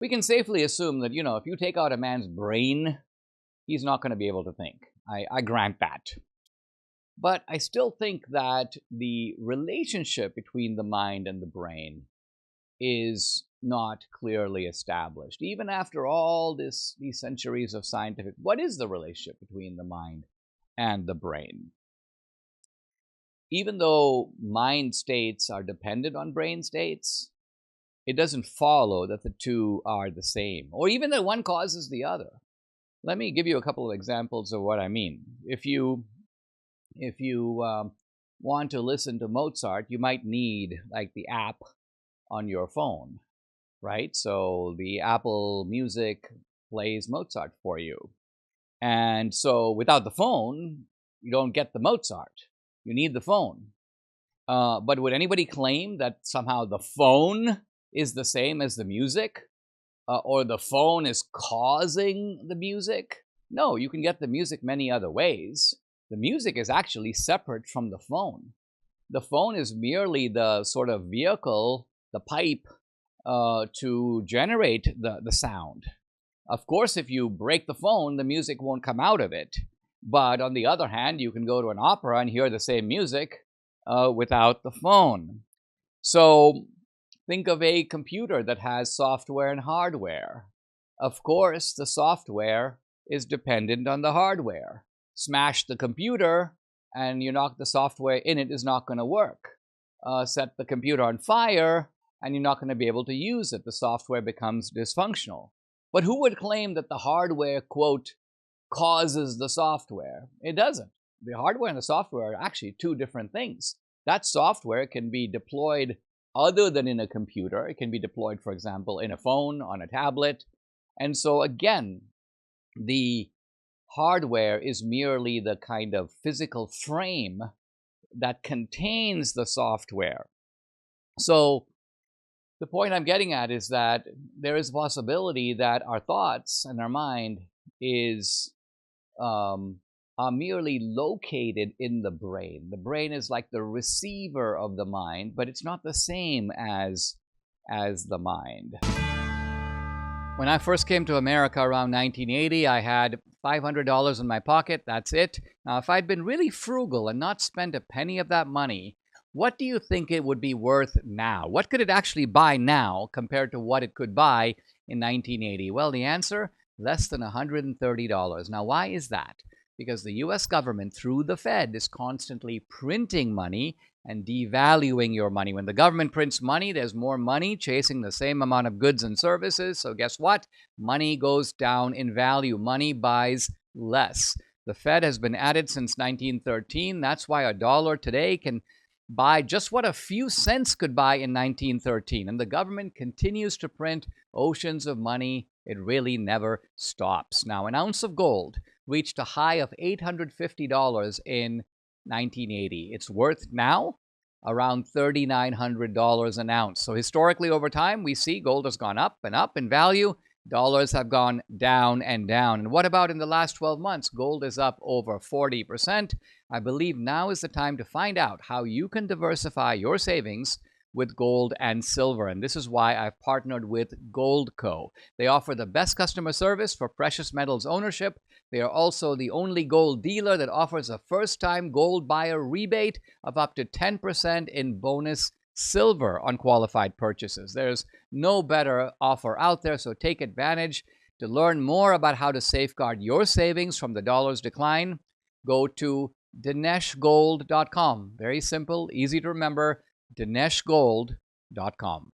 We can safely assume that, if you take out a man's brain, he's not going to be able to think. I grant that. But I still think that the relationship between the mind and the brain is not clearly established. Even after all these centuries of scientific, what is the relationship between the mind and the brain? Even though mind states are dependent on brain states, it doesn't follow that the two are the same, or even that one causes the other. Let me give you a couple of examples of what I mean. If you want to listen to Mozart, you might need like the app on your phone, right? So the Apple Music plays Mozart for you. And so without the phone, you don't get the Mozart. You need the phone. But would anybody claim that somehow the phone is the same as the music? Or the phone is causing the music? No, you can get the music many other ways. The music is actually separate from the phone. The phone is merely the sort of vehicle, the pipe, to generate the sound. Of course, if you break the phone, the music won't come out of it. But on the other hand, you can go to an opera and hear the same music without the phone. So think of a computer that has software and hardware. Of course, the software is dependent on the hardware. Smash the computer and you knock the software in, it is not going to work. Set the computer on fire and you're not going to be able to use it. The software becomes dysfunctional. But who would claim that the hardware, quote, causes the software? It doesn't. The hardware and the software are actually two different things. That software can be deployed other than in a computer. It can be deployed, for example, in a phone, on a tablet. And so again, the hardware is merely the kind of physical frame that contains the software. So the point I'm getting at is that there is a possibility that our thoughts and our mind are merely located in the brain. The brain is like the receiver of the mind, but it's not the same as the mind. When I first came to America around 1980, I had $500 in my pocket. That's it. Now, if I'd been really frugal and not spent a penny of that money, what do you think it would be worth now? What could it actually buy now compared to what it could buy in 1980? Well, the answer, less than $130. Now, why is that? Because the US government, through the Fed, is constantly printing money and devaluing your money. When the government prints money, there's more money chasing the same amount of goods and services. So guess what? Money goes down in value. Money buys less. The Fed has been at it since 1913. That's why a dollar today can buy just what a few cents could buy in 1913. And the government continues to print oceans of money. It really never stops. Now, an ounce of gold reached a high of $850 in 1980. It's worth now around $3,900 an ounce. So historically, over time, we see gold has gone up and up in value. Dollars have gone down and down. And what about in the last 12 months? Gold is up over 40%. I believe now is the time to find out how you can diversify your savings with gold and silver. And this is why I've partnered with Goldco. They offer the best customer service for precious metals ownership. They are also the only gold dealer that offers a first-time gold buyer rebate of up to 10% in bonus silver on qualified purchases. There's no better offer out there, so take advantage. To learn more about how to safeguard your savings from the dollar's decline, go to dineshgold.com. Very simple, easy to remember, dineshgold.com.